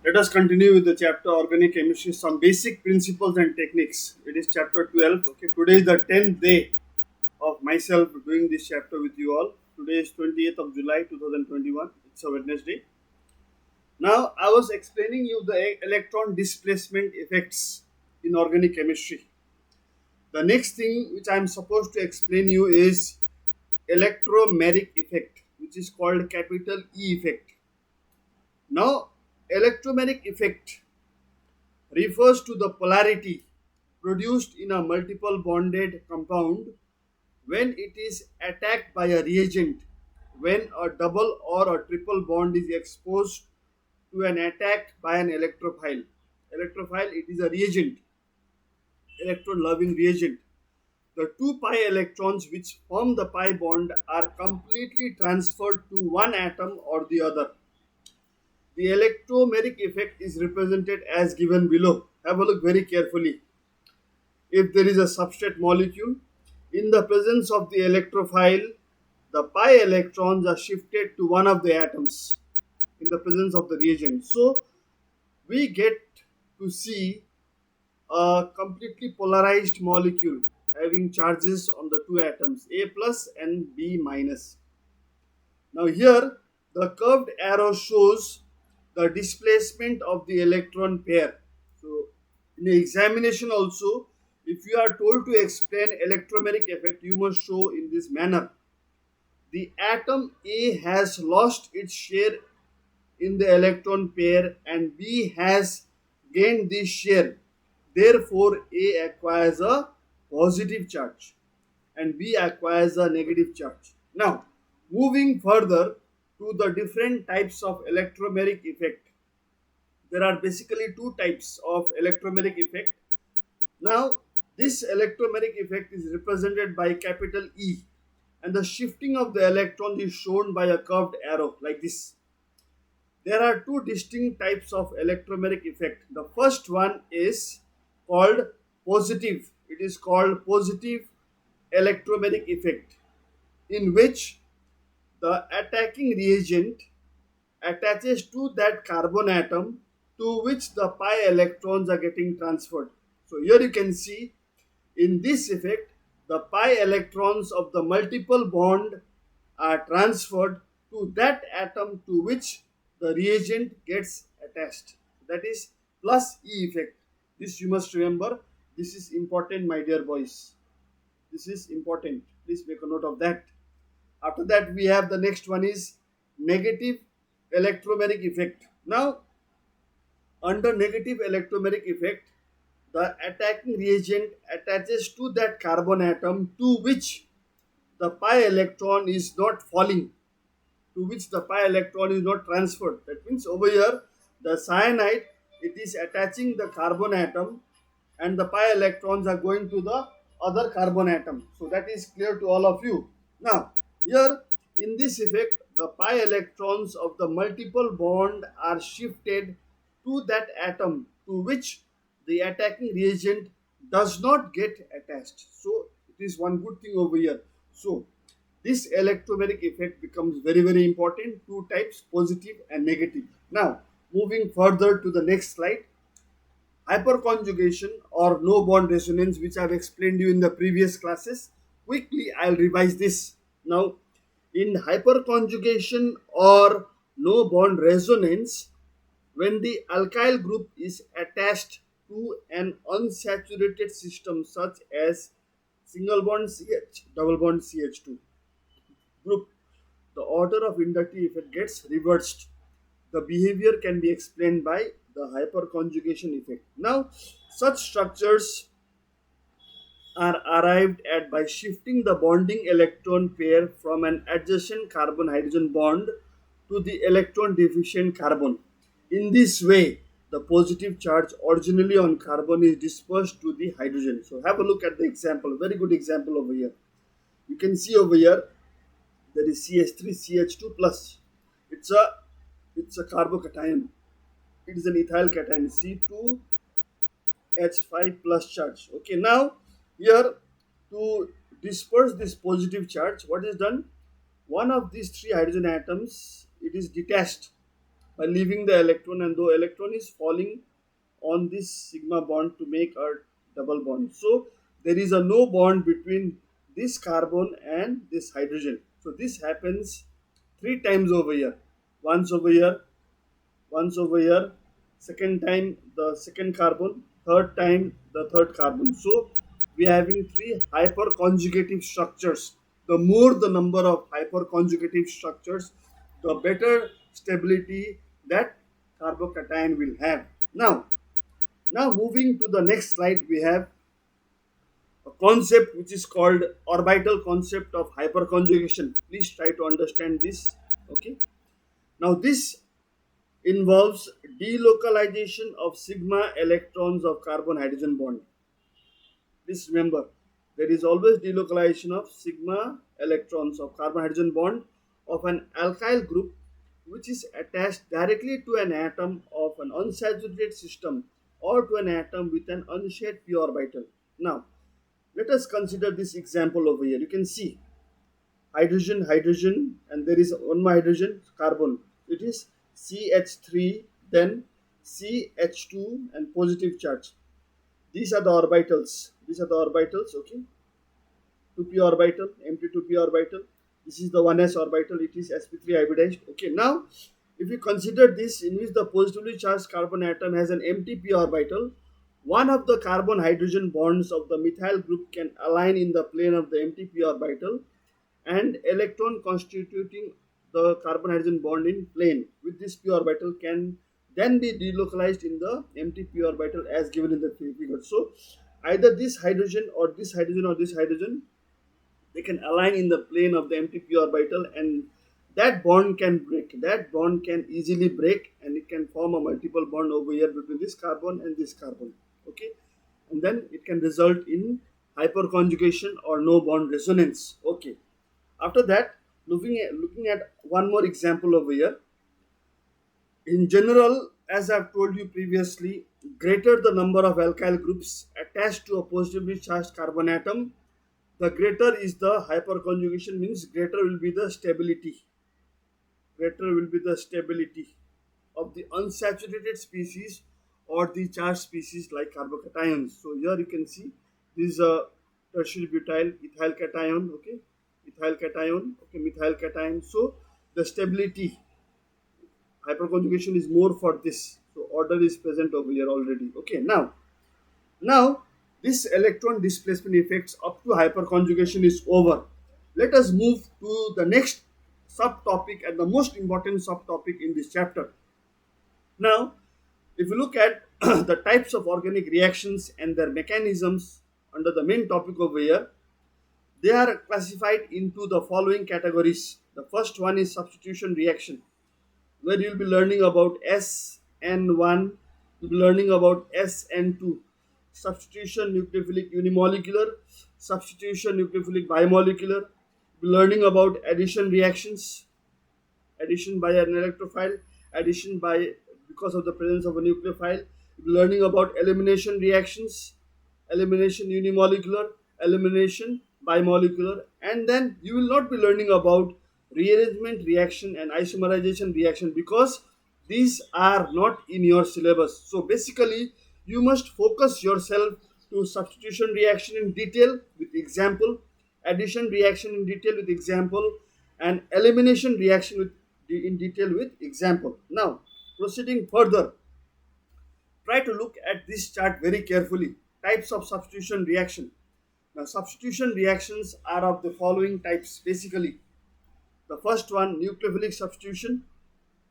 Let us continue with the chapter Organic Chemistry, some basic principles and techniques. It is chapter 12. Okay, today is the 10th day of myself doing this chapter with you all. Today is 28th of July 2021. It's a Wednesday. Now, I was explaining you the electron displacement effects in organic chemistry. The next thing which I am supposed to explain you is electromeric effect, which is called capital E effect. Now, electromeric effect refers to the polarity produced in a multiple bonded compound when it is attacked by a reagent, when a double or a triple bond is exposed to an attack by an electrophile. Electrophile, it is a reagent, electron loving reagent. The two pi electrons which form the pi bond are completely transferred to one atom or the other. The electromeric effect is represented as given below. Have a look very carefully. If there is a substrate molecule, in the presence of the electrophile, the pi electrons are shifted to one of the atoms in the presence of the reagent. So, we get to see a completely polarized molecule having charges on the two atoms, A plus and B minus. Now, here the curved arrow shows the displacement of the electron pair. So, in the examination also, if you are told to explain electromeric effect, you must show in this manner. The atom A has lost its share in the electron pair and B has gained this share. Therefore, A acquires a positive charge and B acquires a negative charge. Now, moving further to the different types of electromeric effect. There are basically two types of electromeric effect. Now, this electromeric effect is represented by capital E, and the shifting of the electron is shown by a curved arrow like this. There are two distinct types of electromeric effect. The first one is called positive. It is called positive electromeric effect, in which the attacking reagent attaches to that carbon atom to which the pi electrons are getting transferred. So here you can see in this effect the pi electrons of the multiple bond are transferred to that atom to which the reagent gets attached. That is plus E effect. This you must remember. This is important, my dear boys. This is important. Please make a note of that. After that, we have the next one is negative electromeric effect. Now, under negative electromeric effect, the attacking reagent attaches to that carbon atom to which the pi electron is not falling, to which the pi electron is not transferred. That means over here, the cyanide, it is attaching the carbon atom and the pi electrons are going to the other carbon atom. So that is clear to all of you. Now, here in this effect, the pi electrons of the multiple bond are shifted to that atom to which the attacking reagent does not get attached. So it is one good thing over here. So this electromeric effect becomes very important. Two types, positive and negative. Now, moving further to the next slide. Hyperconjugation or no bond resonance, which I have explained you in the previous classes. Quickly, I'll revise this. Now, in hyperconjugation or no bond resonance, when the alkyl group is attached to an unsaturated system such as single bond CH, double bond CH2 group, the order of inductive effect gets reversed. The behavior can be explained by the hyperconjugation effect. Now, such structures are arrived at by shifting the bonding electron pair from an adjacent carbon hydrogen bond to the electron deficient carbon. In this way, the positive charge originally on carbon is dispersed to the hydrogen. So have a look at the example, very good example over here. You can see over here there is CH3 CH2 plus. It's a carbocation. It is an ethyl cation C2H5 plus charge. Okay, now here to disperse this positive charge, what is done? One of these three hydrogen atoms, it is detached by leaving the electron, and the electron is falling on this sigma bond to make a double bond. So there is a no bond between this carbon and this hydrogen. So this happens three times over here. Once over here, once over here, second time the second carbon, third time the third carbon. So we are having three hyperconjugative structures. The more the number of hyperconjugative structures, the better stability that carbocation will have. Now moving to the next slide, we have a concept which is called orbital concept of hyperconjugation. Please try to understand this. Okay. Now this involves delocalization of sigma electrons of carbon hydrogen bond. Please remember, there is always delocalization of sigma electrons of carbon hydrogen bond of an alkyl group which is attached directly to an atom of an unsaturated system or to an atom with an unshaped p orbital. Now, let us consider this example over here. You can see hydrogen, hydrogen, and there is one more hydrogen, carbon. It is CH3, then CH2 and positive charge. These are the orbitals. These are the orbitals, okay. 2p orbital, empty 2p orbital. This is the 1s orbital. It is sp3 hybridized. Okay, now if you consider this, in which the positively charged carbon atom has an empty p orbital, one of the carbon hydrogen bonds of the methyl group can align in the plane of the empty p orbital, and electron constituting the carbon hydrogen bond in plane with this p orbital can then be delocalized in the empty p orbital as given in the figure. So either this hydrogen or this hydrogen or this hydrogen, they can align in the plane of the empty p orbital, and that bond can break. That bond can easily break, and it can form a multiple bond over here between this carbon and this carbon. Okay, and then it can result in hyperconjugation or no bond resonance. Okay, after that, looking at one more example over here. In general, as I've told you previously, greater the number of alkyl groups attached to a positively charged carbon atom, the greater is the hyperconjugation, means greater will be the stability. Greater will be the stability of the unsaturated species or the charged species like carbocations. So here you can see this is a tertiary butyl ethyl cation, okay, ethyl cation, okay, methyl cation. So the stability hyperconjugation is more for this. So order is present over here already. Okay, now this electron displacement effects up to hyperconjugation is over. Let us move to the next subtopic and the most important subtopic in this chapter. Now, if you look at the types of organic reactions and their mechanisms under the main topic over here, they are classified into the following categories. The first one is substitution reaction, where you will be learning about SN1, you will be learning about SN2, substitution nucleophilic unimolecular, substitution nucleophilic bimolecular, you will be learning about addition reactions, addition by an electrophile, addition by because of the presence of a nucleophile, you will be learning about elimination reactions, elimination unimolecular, elimination bimolecular, and then you will not be learning about rearrangement reaction and isomerization reaction because these are not in your syllabus. So basically you must focus yourself to substitution reaction in detail with example, addition reaction in detail with example, and elimination reaction in detail with example. Now proceeding further, try to look at this chart very carefully. Types of substitution reaction. Now substitution reactions are of the following types basically. The first one, nucleophilic substitution.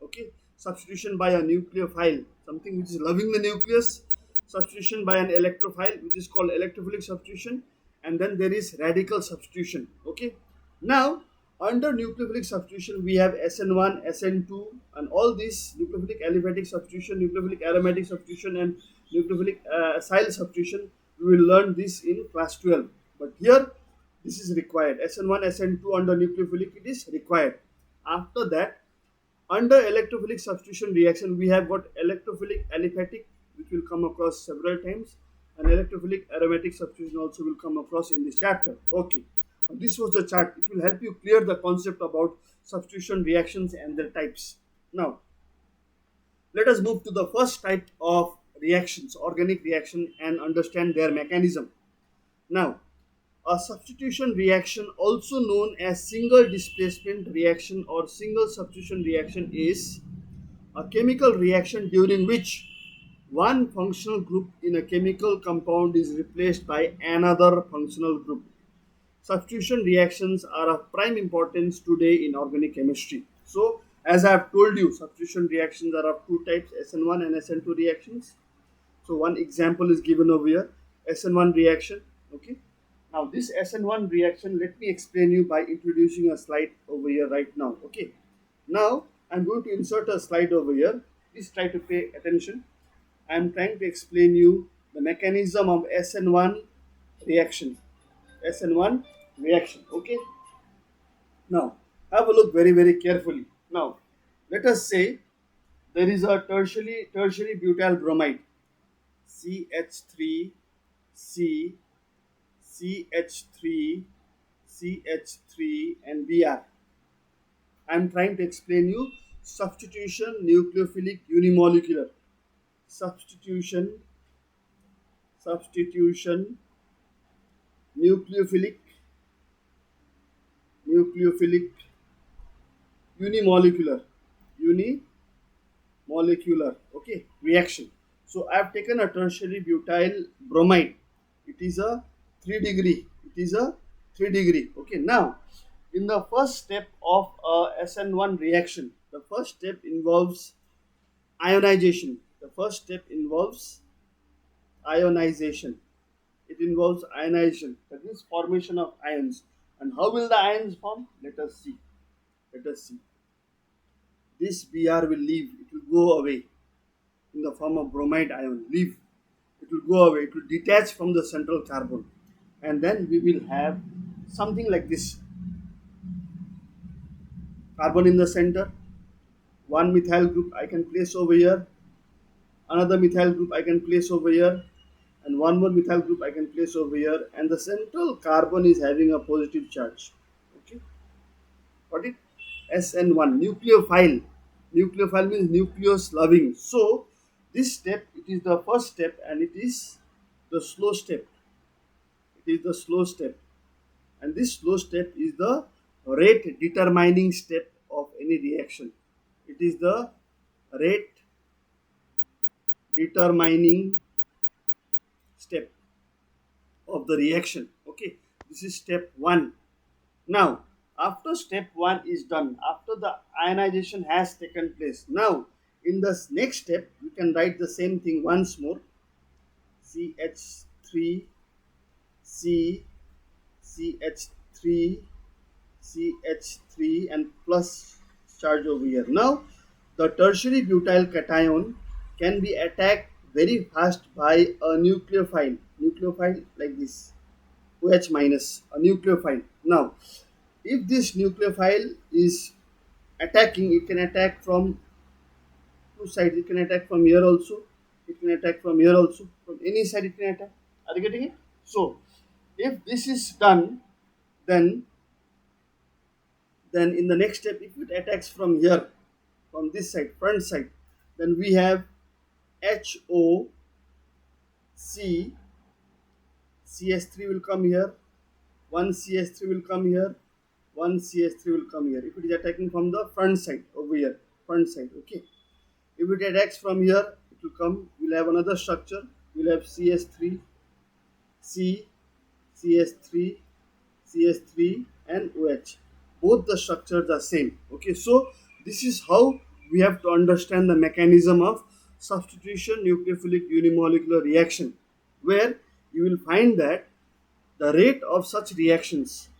Okay, substitution by a nucleophile, something which is loving the nucleus. Substitution by an electrophile, which is called electrophilic substitution. And then there is radical substitution. Okay, now under nucleophilic substitution we have SN1, SN2, and all these nucleophilic aliphatic substitution, nucleophilic aromatic substitution, and nucleophilic acyl substitution. We will learn this in class 12. But here this is required. SN1, SN2 under nucleophilic, it is required. After that, under electrophilic substitution reaction, we have got electrophilic aliphatic, which will come across several times, and electrophilic aromatic substitution also will come across in this chapter. Okay, this was the chart. It will help you clear the concept about substitution reactions and their types. Now, Let us move to the first type of reactions, organic reaction, and understand their mechanism. Now, a substitution reaction, also known as single displacement reaction or single substitution reaction, is a chemical reaction during which one functional group in a chemical compound is replaced by another functional group. Substitution reactions are of prime importance today in organic chemistry. So, as I have told you, substitution reactions are of two types, SN1 and SN2 reactions. So, one example is given over here, SN1 reaction. Okay. Now, this SN1 reaction, let me explain you by introducing a slide over here right now. Okay. Now, I'm going to insert a slide over here. Please try to pay attention. I'm trying to explain you the mechanism of SN1 reaction. SN1 reaction. Okay. Now, have a look very carefully. Now, let us say there is a tertiary butyl bromide, CH3, C, CH3, CH3, and Br. I am trying to explain you substitution nucleophilic unimolecular. Substitution nucleophilic nucleophilic unimolecular unimolecular, okay, reaction. So I have taken a tertiary butyl bromide. It is a 3 degree. Okay. Now, in the first step of a SN1 reaction, the first step involves ionization. The first step involves ionization. It involves ionization, that is formation of ions. And how will the ions form? Let us see. This Br will leave. It will go away in the form of bromide ion. Leave. It will go away. It will detach from the central carbon. And then we will have something like this. Carbon in the center. One methyl group I can place over here. Another methyl group I can place over here. And one more methyl group I can place over here. And the central carbon is having a positive charge. Okay. Got it? SN1, nucleophile. Nucleophile means nucleus loving. So, this step, it is the first step and it is the slow step. And this slow step is the rate determining step of any reaction. It is the rate determining step of the reaction. Okay, this is step 1. Now, after step 1 is done, after the ionization has taken place, now in the next step you can write the same thing once more. CH3, C, CH3, CH3, and plus charge over here. Now, the tertiary butyl cation can be attacked very fast by a nucleophile like this, OH minus, a nucleophile. Now, if this nucleophile is attacking, it can attack from two sides. It can attack from here also. It can attack from here also. From any side it can attack. Are you getting it? So, if this is done, then in the next step, if it attacks from here, from this side, front side, then we have HO, C, CS3 will come here, one CS3 will come here, one CS3 will come here. If it is attacking from the front side, over here, front side, okay. If it attacks from here, it will come, we'll have another structure, we'll have CS3, C, CS3, CS3, and OH. Both the structures are same, okay. So, this is how we have to understand the mechanism of substitution nucleophilic unimolecular reaction, where you will find that the rate of such reactions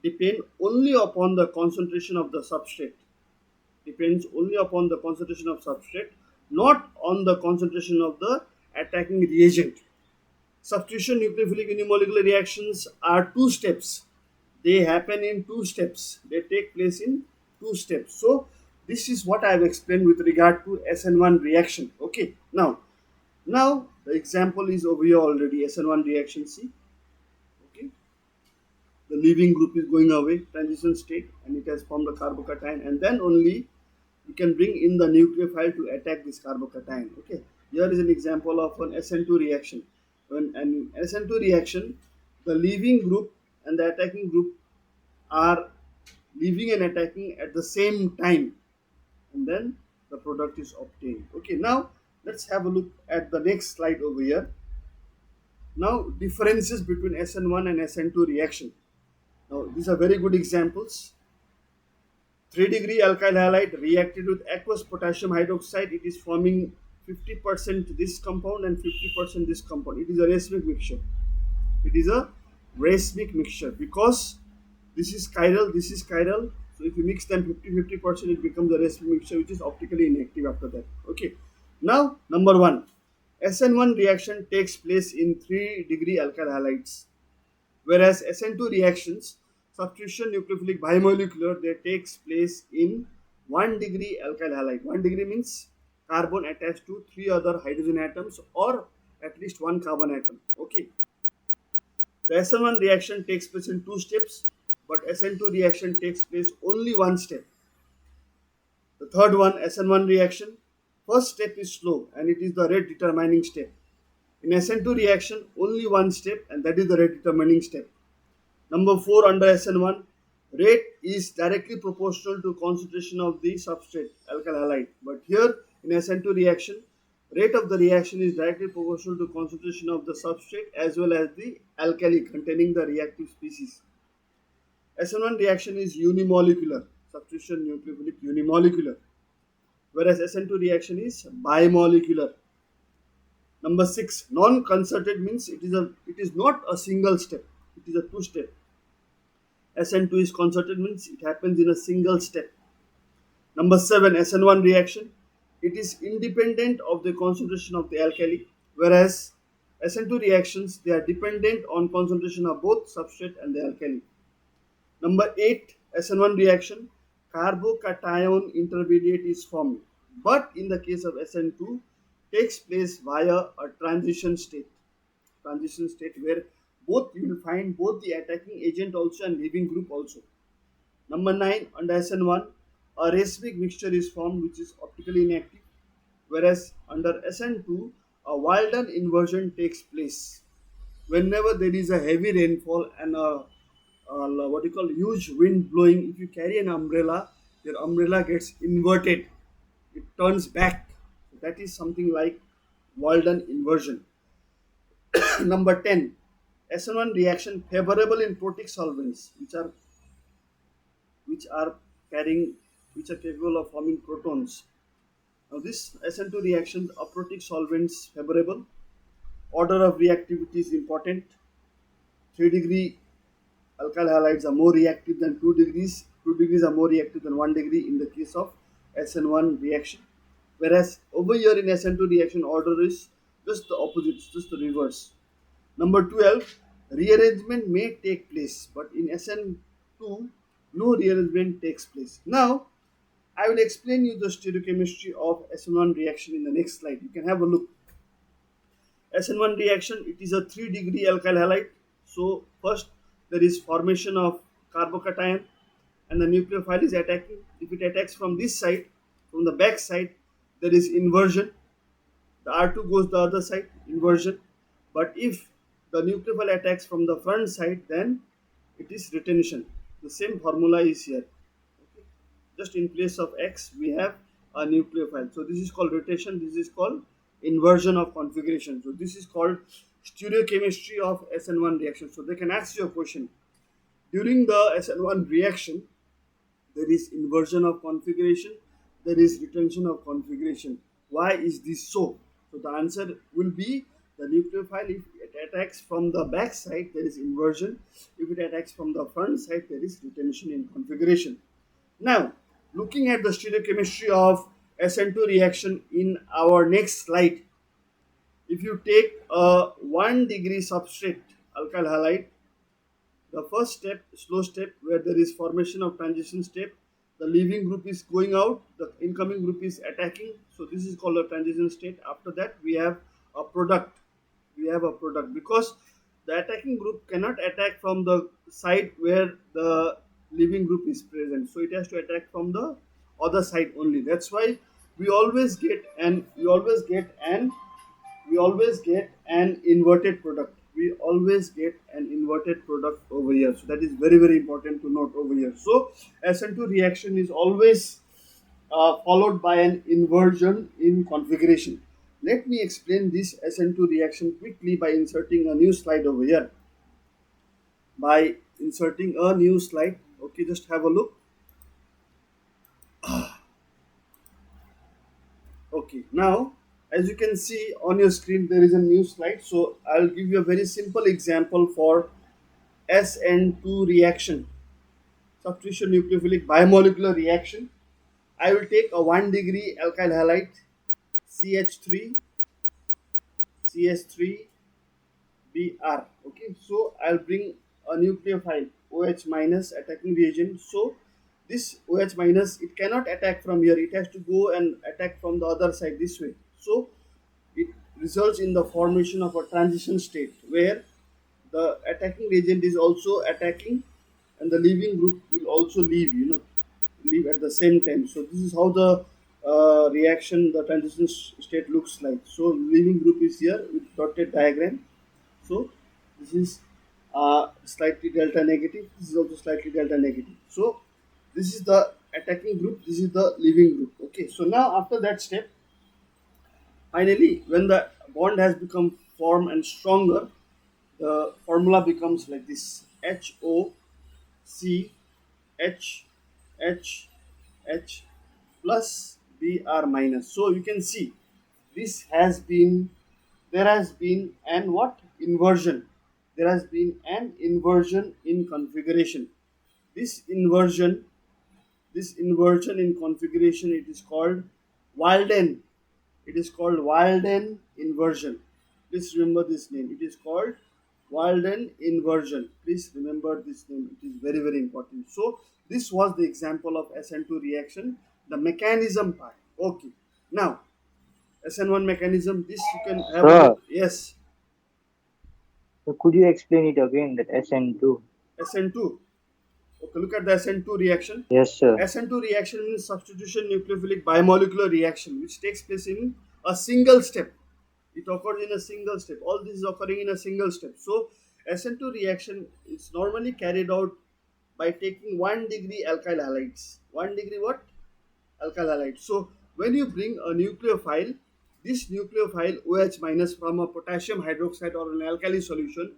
depend only upon the concentration of the substrate. Not on the concentration of the attacking reagent. Substitution nucleophilic unimolecular reactions are two steps. They happen in two steps. They take place in two steps. So, this is what I have explained with regard to SN1 reaction. Okay. Now the example is over here already. SN1 reaction. See. Okay. The leaving group is going away, transition state, and it has formed a carbocation, and then only you can bring in the nucleophile to attack this carbocation. Okay, here is an example of an SN2 reaction. When an SN2 reaction, the leaving group and the attacking group are leaving and attacking at the same time, and then the product is obtained. Okay, now let's have a look at the next slide over here. Now, differences between SN1 and SN2 reaction. Now, these are very good examples. 3-degree alkyl halide reacted with aqueous potassium hydroxide. It is forming 50% this compound and 50% this compound. It is a racemic mixture. It is a racemic mixture because this is chiral, this is chiral. So if you mix them 50-50%, it becomes a racemic mixture which is optically inactive after that. Okay. Now, number one, SN1 reaction takes place in 3-degree alkyl halides, whereas SN2 reactions, substitution nucleophilic bimolecular, they takes place in 1-degree alkyl halide. 1 degree means carbon attached to 3 other hydrogen atoms or at least 1 carbon atom. Okay. The SN1 reaction takes place in 2 steps, but SN2 reaction takes place only 1 step. The third one, SN1 reaction, first step is slow and it is the rate determining step. In SN2 reaction, only 1 step, and that is the rate determining step. Number 4, under SN1, rate is directly proportional to concentration of the substrate, alkyl halide. But here in SN2 reaction, rate of the reaction is directly proportional to concentration of the substrate as well as the alkali containing the reactive species. SN1 reaction is unimolecular, substitution nucleophilic unimolecular, whereas SN2 reaction is bimolecular. Number 6, non-concerted means it is not a single step, it is a 2-step. SN2 is concerted means it happens in a single step. Number 7, SN1 reaction, it is independent of the concentration of the alkali, whereas SN2 reactions, they are dependent on concentration of both substrate and the alkali. Number 8, SN1 reaction, carbocation intermediate is formed, but in the case of SN2, takes place via a transition state where both you will find both the attacking agent also and leaving group also. Number 9, under SN1, a racemic mixture is formed which is optically inactive, whereas under SN2, a Walden inversion takes place. Whenever there is a heavy rainfall and a huge wind blowing, if you carry an umbrella, your umbrella gets inverted, it turns back. That is something like Walden inversion. Number 10, SN1 reaction favorable in protic solvents which are capable of forming protons. Now this SN2 reactions are protic solvents favorable. Order of reactivity is important. 3-degree alkyl halides are more reactive than 2 degrees. 2 degrees are more reactive than 1 degree in the case of SN1 reaction. Whereas over here in SN2 reaction, order is just the opposite, just the reverse. Number 12, rearrangement may take place, but in SN2, no rearrangement takes place. Now, I will explain you the stereochemistry of SN1 reaction in the next slide. You can have a look. SN1 reaction, it is a 3-degree alkyl halide. So, first there is formation of carbocation and the nucleophile is attacking. If it attacks from this side, from the back side, there is inversion. The R2 goes the other side, inversion. But if the nucleophile attacks from the front side, then it is retention. The same formula is here. Okay. Just in place of X, we have a nucleophile. So this is called rotation. This is called inversion of configuration. So this is called stereochemistry of SN1 reaction. So they can ask you a question. During the SN1 reaction, there is inversion of configuration, there is retention of configuration. Why is this so? So the answer will be the nucleophile, if it attacks from the back side, there is inversion. If it attacks from the front side, there is retention in configuration. Now, looking at the stereochemistry of SN2 reaction in our next slide, if you take a 1 degree substrate alkyl halide, the first step, slow step, where there is formation of transition step, the leaving group is going out, the incoming group is attacking. So this is called a transition state. After that, we have a product. Because the attacking group cannot attack from the side where the leaving group is present. So it has to attack from the other side only. That's why we always get an we always get an we always get an inverted product. We always get an inverted product over here. So that is very very important to note over here. So SN2 reaction is always followed by an inversion in configuration. Let me explain this SN2 reaction quickly by inserting a new slide over here. By inserting a new slide, okay, just have a look. Okay, now as you can see on your screen, there is a new slide. So I'll give you a very simple example for SN2 reaction, substitution nucleophilic biomolecular reaction. I will take a 1 degree alkyl halide CH3 CH3 Br. Okay, so I'll bring a nucleophile OH minus attacking reagent. So this OH minus, it cannot attack from here, it has to go and attack from the other side this way. So it results in the formation of a transition state where the attacking reagent is also attacking and the leaving group will also leave, leave at the same time. So this is how the reaction, the transition state looks like. So leaving group is here with dotted diagram. So this is slightly delta negative, this is also slightly delta negative. So this is the attacking group, this is the leaving group. Okay, so now after that step, finally when the bond has become formed and stronger, the formula becomes like this: HOC H H H plus Br minus. So you can see this has been there has been an what inversion. There has been an inversion in configuration. This inversion, this inversion in configuration, it is called Walden. It is called Walden inversion. Please remember this name. It is called Walden inversion. Please remember this name. It is very very important. So this was the example of SN2 reaction, the mechanism part. Okay. Now SN1 mechanism. This you can have a Sir, look. Yes. so could you explain it again, that SN2? SN2. Okay. Look at the SN2 reaction. Yes, sir. SN2 reaction means substitution nucleophilic bimolecular reaction, which takes place in a single step. It occurs in a single step. All this is occurring in a single step. So SN2 reaction is normally carried out by taking 1 degree alkyl halides. 1 degree what? Alkyl halide. So when you bring a nucleophile, this nucleophile OH minus from a potassium hydroxide or an alkali solution,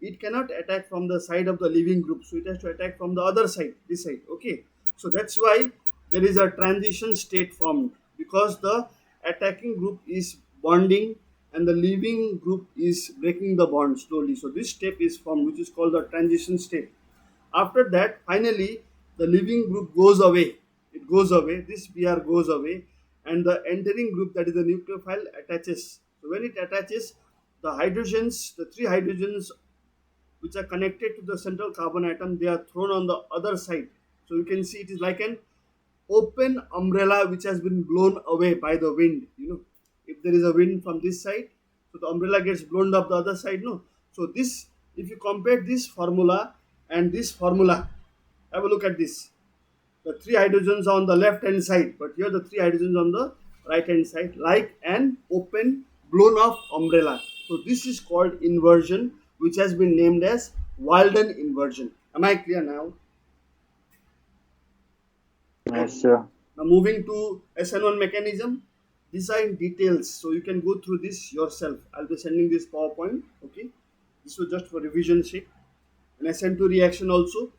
it cannot attack from the side of the leaving group. So it has to attack from the other side, this side. Okay. So that's why there is a transition state formed, because the attacking group is bonding and the leaving group is breaking the bond slowly. So this step is formed, which is called the transition state. After that, finally, the leaving group goes away. It goes away. This Br goes away, and the entering group, that is the nucleophile, attaches. So when it attaches, the hydrogens, the three hydrogens which are connected to the central carbon atom, they are thrown on the other side. So you can see it is like an open umbrella which has been blown away by the wind. If there is a wind from this side, so the umbrella gets blown up the other side. No, so this, if you compare this formula and this formula, have a look at this. The three hydrogens are on the left hand side, but here the three hydrogens on the right hand side, like an open blown off umbrella. So this is called inversion, which has been named as Walden inversion. Am I clear now? Yes, Okay. sir. Now moving to SN1 mechanism, these are in details, so you can go through this yourself. I'll be sending this PowerPoint. Okay, this was just for revision sake. An SN2 reaction also,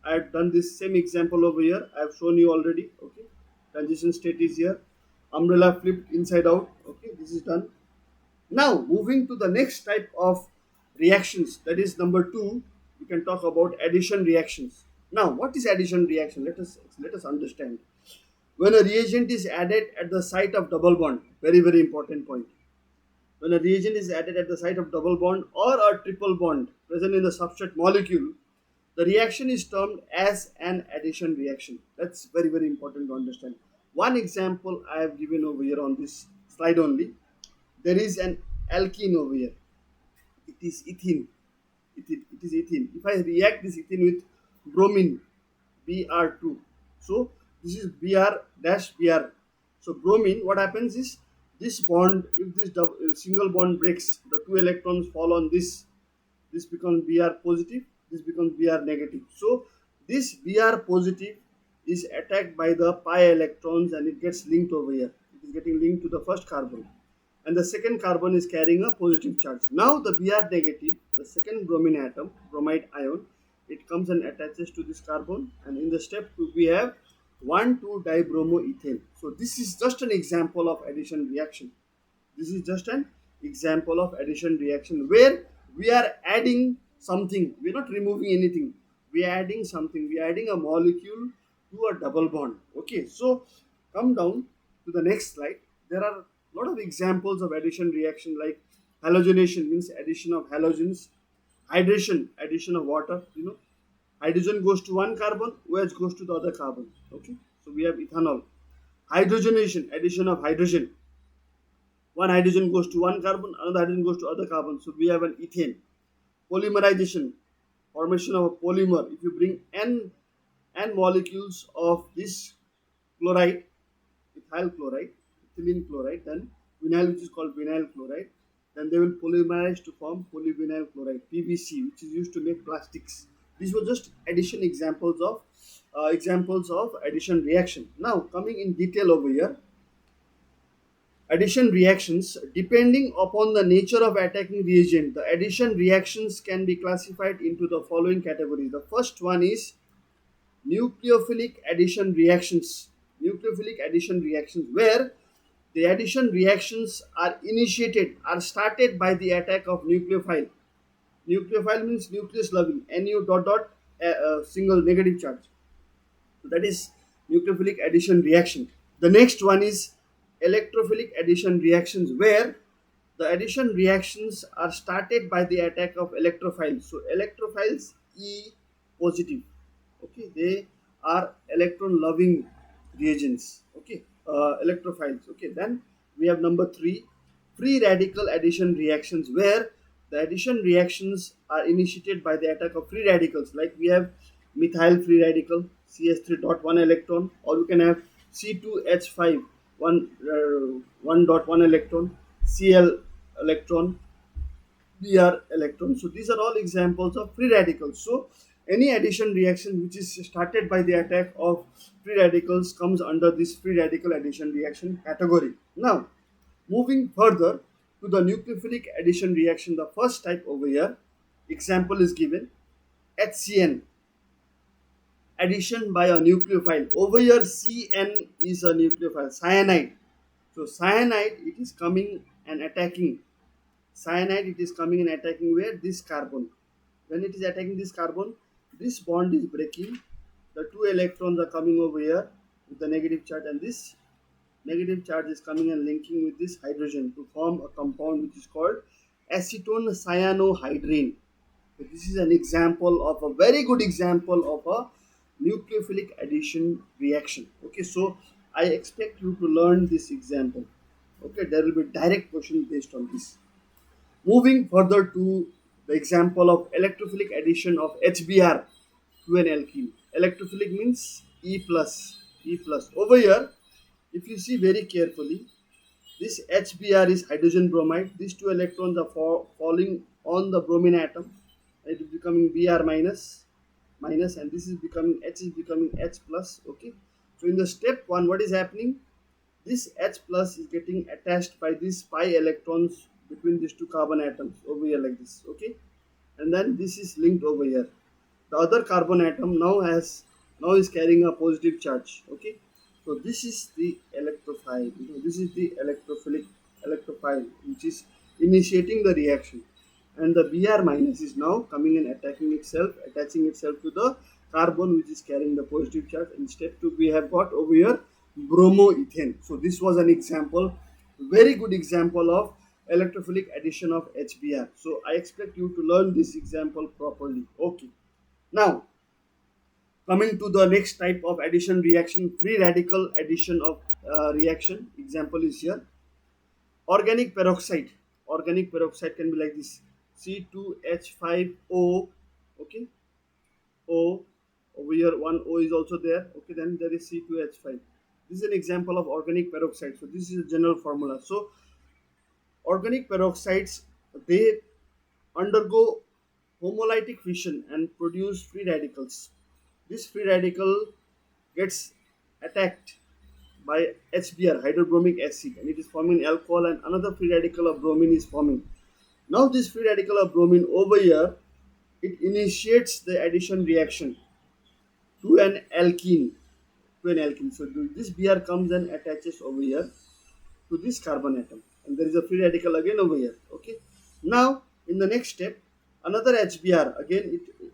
I have done this same example over here. I have shown you already. Okay, transition state is here. Umbrella flipped inside out. Okay, this is done. Now moving to the next type of reactions, that is number two. We can talk about addition reactions. Now, what is addition reaction? Let us understand. When a reagent is added at the site of double bond, very very important point. When a reagent is added at the site of double bond or a triple bond present in the substrate molecule, the reaction is termed as an addition reaction. That's very very important to understand. One example I have given over here on this slide only. There is an alkene over here. It is ethene. It is ethene. If I react this ethene with bromine, Br2, so This is Br dash Br. So bromine, what happens is this bond, if this single bond breaks, the two electrons fall on this. This becomes Br positive. This becomes Br negative. So this Br positive is attacked by the pi electrons and it gets linked over here. It is getting linked to the first carbon, and the second carbon is carrying a positive charge. Now the Br negative, the second bromine atom, bromide ion, it comes and attaches to this carbon, and in the step 2 we have 1,2-dibromoethane. So this is just an example of addition reaction. This is just an example of addition reaction where we are adding something. We are not removing anything. We are adding something. We are adding a molecule to a double bond. Okay, so come down to the next slide. There are a lot of examples of addition reaction like halogenation means addition of halogens, hydration, addition of water. Hydrogen goes to one carbon, OH goes to the other carbon. Okay, so we have ethanol. Hydrogenation, addition of hydrogen, one hydrogen goes to one carbon, another hydrogen goes to other carbon. So we have an ethane. Polymerization, formation of a polymer. If you bring n molecules of this chloride, ethyl chloride, ethylene chloride, then vinyl, which is called vinyl chloride, then they will polymerize to form polyvinyl chloride, PVC, which is used to make plastics. These were just addition examples of addition reaction. Now coming in detail over here, addition reactions, depending upon the nature of attacking reagent, the addition reactions can be classified into the following categories. The first one is nucleophilic addition reactions. Nucleophilic addition reactions where the addition reactions are started by the attack of nucleophile. Nucleophile means nucleus loving, Nu dot dot single negative charge. So that is nucleophilic addition reaction. The next one is electrophilic addition reactions where the addition reactions are started by the attack of electrophiles. So electrophiles E positive. Okay, they are electron loving reagents. Okay, electrophiles. Okay, then we have number 3, free radical addition reactions where the addition reactions are initiated by the attack of free radicals. Like we have methyl free radical CS3 dot 1 electron, or you can have C2H5 1 dot 1 electron, Cl electron, Br electron. So these are all examples of free radicals. So any addition reaction which is started by the attack of free radicals comes under this free radical addition reaction category. Now moving further to the nucleophilic addition reaction, the first type over here, example is given, HCN, addition by a nucleophile. Over here Cn is a nucleophile, cyanide. So cyanide, it is coming and attacking. Cyanide, it is coming and attacking where? This carbon. When it is attacking this carbon, this bond is breaking. The two electrons are coming over here with the negative charge, and this negative charge is coming and linking with this hydrogen to form a compound which is called acetone cyanohydrine. So this is an example of a very good example of a nucleophilic addition reaction. Okay, so I expect you to learn this example. Okay, there will be direct question based on this. Moving further to the example of electrophilic addition of HBr to an alkene. Electrophilic means E plus. E plus. Over here, if you see very carefully, this HBr is hydrogen bromide. These two electrons are falling on the bromine atom. It is becoming Br minus, and this is becoming H is becoming H plus. Okay. So in the step 1, what is happening? This H plus is getting attached by these pi electrons between these two carbon atoms over here like this. Okay. And then this is linked over here. The other carbon atom now is carrying a positive charge. Okay. So this is the electrophile. This is the electrophilic electrophile which is initiating the reaction, and the Br minus is now coming and attaching itself to the carbon which is carrying the positive charge. In step 2, we have got over here bromoethane. So this was an example, very good example of electrophilic addition of HBr. So I expect you to learn this example properly. Okay. Now coming to the next type of addition reaction, free radical addition of reaction. Example is here. Organic peroxide. Organic peroxide can be like this: C2H5O, okay, O, Over here, one O is also there. Okay, then there is C2H5. This is an example of organic peroxide. So this is a general formula. So organic peroxides, they undergo homolytic fission and produce free radicals. This free radical gets attacked by HBr, hydrobromic acid, and it is forming alcohol, and another free radical of bromine is forming. Now this free radical of bromine over here, it initiates the addition reaction to an alkene. So this Br comes and attaches over here to this carbon atom, and there is a free radical again over here. Okay. Now in the next step, another HBr again, it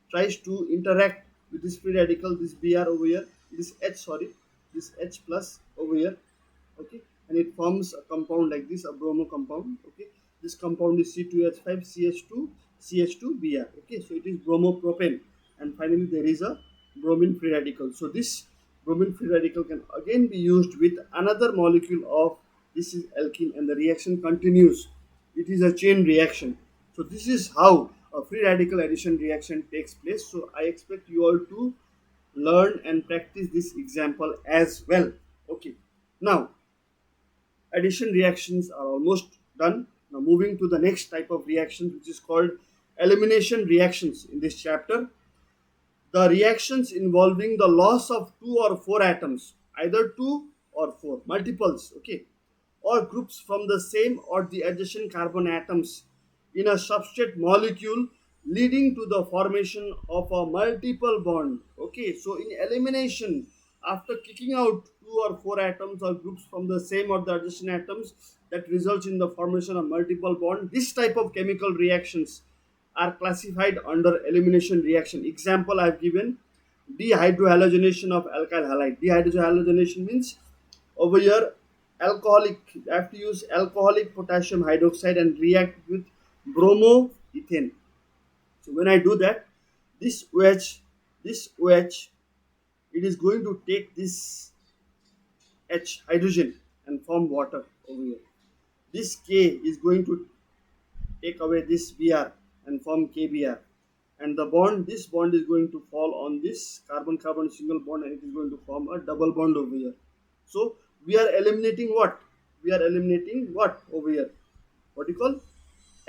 tries to interact with this free radical, this Br over here, this H, sorry, this H plus over here. Okay, and it forms a compound like this, a bromo compound. Okay, this compound is C2H5 CH2 CH2Br. Okay, so it is bromopropane, and finally there is a bromine free radical. So this bromine free radical can again be used with another molecule of this is alkene, and the reaction continues. It is a chain reaction. So this is how a free radical addition reaction takes place. So I expect you all to learn and practice this example as well. Okay, now addition reactions are almost done. Now moving to the next type of reactions, which is called elimination reactions in this chapter. The reactions involving the loss of two or four atoms, either two or four, multiples, okay, or groups from the same or the adjacent carbon atoms in a substrate molecule, leading to the formation of a multiple bond. Okay, so in elimination, after kicking out two or four atoms or groups from the same or the adjacent atoms, that results in the formation of multiple bond. This type of chemical reactions are classified under elimination reaction. Example I have given: dehydrohalogenation of alkyl halide. Dehydrohalogenation means over here alcoholic, I have to use alcoholic potassium hydroxide and react with bromoethane. So when I do that, this OH, it is going to take this H hydrogen and form water over here. This K is going to take away this Br and form KBr, and the bond, this bond is going to fall on this carbon carbon single bond, and it is going to form a double bond over here. So we are eliminating what? We are eliminating what over here? What you call?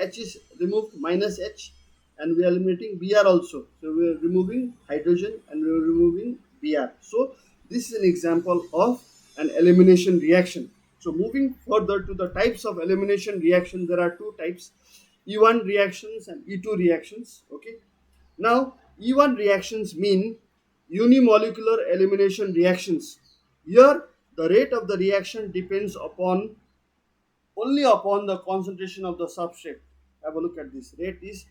H is removed, minus H, and we are eliminating Br also. So we are removing hydrogen and we are removing Br. So this is an example of an elimination reaction. So moving further to the types of elimination reaction, there are two types: E1 reactions and E2 reactions. Okay. Now E1 reactions mean unimolecular elimination reactions. Here the rate of the reaction depends upon only upon the concentration of the substrate. Have a look at this. Rate is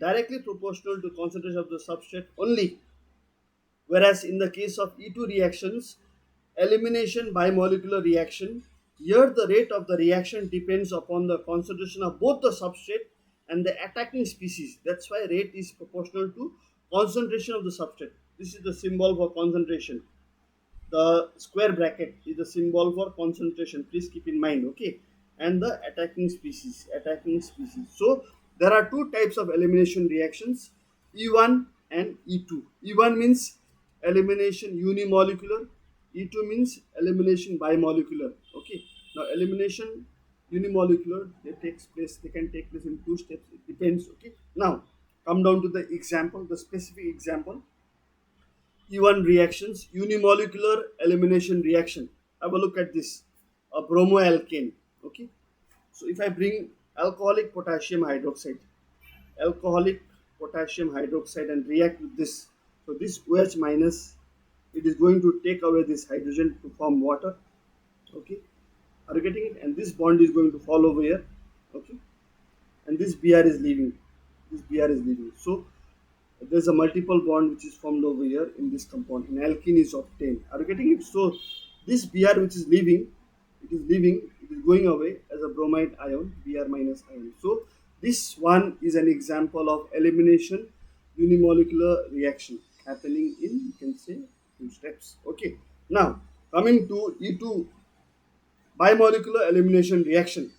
directly proportional to concentration of the substrate only. Whereas in the case of E2 reactions, elimination by molecular reaction, here the rate of the reaction depends upon the concentration of both the substrate and the attacking species. That's why rate is proportional to concentration of the substrate. This is the symbol for concentration. The square bracket is the symbol for concentration. Please keep in mind, okay? And the attacking species. So there are two types of elimination reactions: E1 and E2. E1 means elimination unimolecular. E2 means elimination bimolecular. Okay. Now elimination unimolecular, they can take place in two steps. It depends. Okay. Now come down to the example, the specific example. E1 reactions, unimolecular elimination reaction. Have a look at this, a bromoalkane. Okay, so if I bring alcoholic potassium hydroxide and react with this, so this OH minus, it is going to take away this hydrogen to form water. Okay, are you getting it? And this bond is going to fall over here. Okay, and this Br is leaving. So there's a multiple bond which is formed over here in this compound. An alkene is obtained. Are you getting it? So this Br which is leaving, it is going away as a bromide ion, Br minus ion. So this one is an example of elimination unimolecular reaction happening in, you can say, two steps. Okay. Now coming to E2 bimolecular elimination reaction.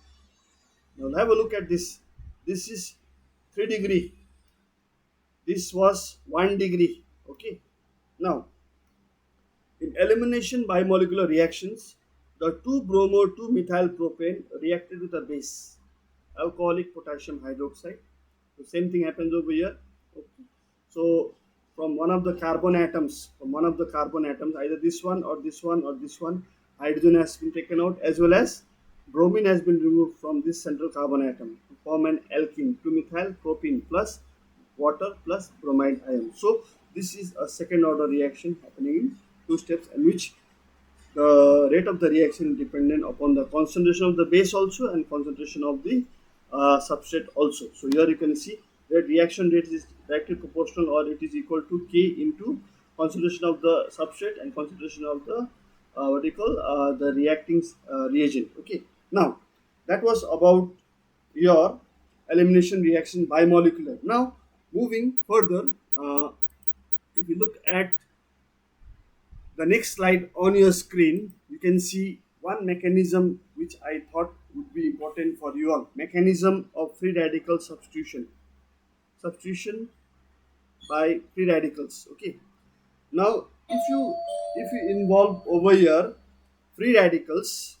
Now have a look at this. This is 3 degree. This was 1 degree. Okay, Now, in elimination bimolecular reactions, the 2-bromo 2-methyl propane reacted with a base, alcoholic potassium hydroxide. The same thing happens over here. Okay. So from one of the carbon atoms, either this one or this one or this one, hydrogen has been taken out, as well as bromine has been removed from this central carbon atom to form an alkene, 2-methyl propene plus water plus bromide ion. So this is a second order reaction happening in two steps, in which the rate of the reaction is dependent upon the concentration of the base also and concentration of the substrate also. So here you can see that reaction rate is directly proportional, or it is equal to K into concentration of the substrate and concentration of the what do you call the reacting reagent. Okay, now that was about your elimination reaction bimolecular. Now moving further, if you look at the next slide on your screen, you can see one mechanism which I thought would be important for you all. Mechanism of free radical substitution. Substitution by free radicals. Okay. Now, if you involve over here free radicals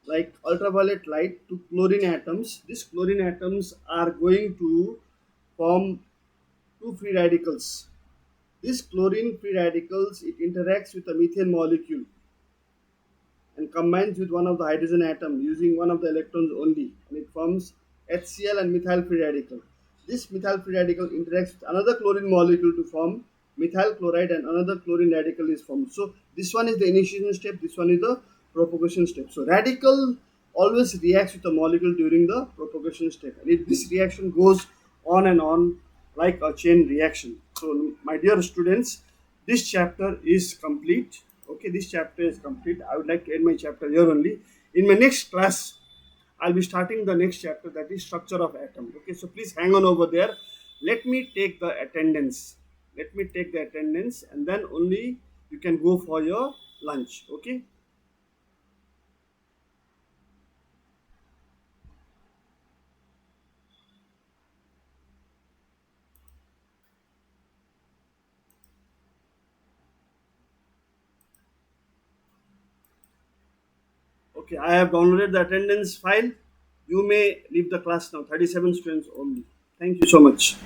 like ultraviolet light to chlorine atoms, these chlorine atoms are going to form two free radicals. This chlorine free radicals, it interacts with the methane molecule and combines with one of the hydrogen atom using one of the electrons only, and it forms HCl and methyl free radical. This methyl free radical interacts with another chlorine molecule to form methyl chloride, and another chlorine radical is formed. So this one is the initiation step, this one is the propagation step. So radical always reacts with the molecule during the propagation step, and this reaction goes on and on like a chain reaction. So my dear students, this chapter is complete. Okay, this chapter is complete. I would like to end my chapter here only. In my next class, I'll be starting the next chapter, that is structure of atom. Okay, so please hang on over there. Let me take the attendance. Let me take the attendance, and then only you can go for your lunch. Okay. Okay, I have downloaded the attendance file. You may leave the class now. 37 students only. Thank you so much.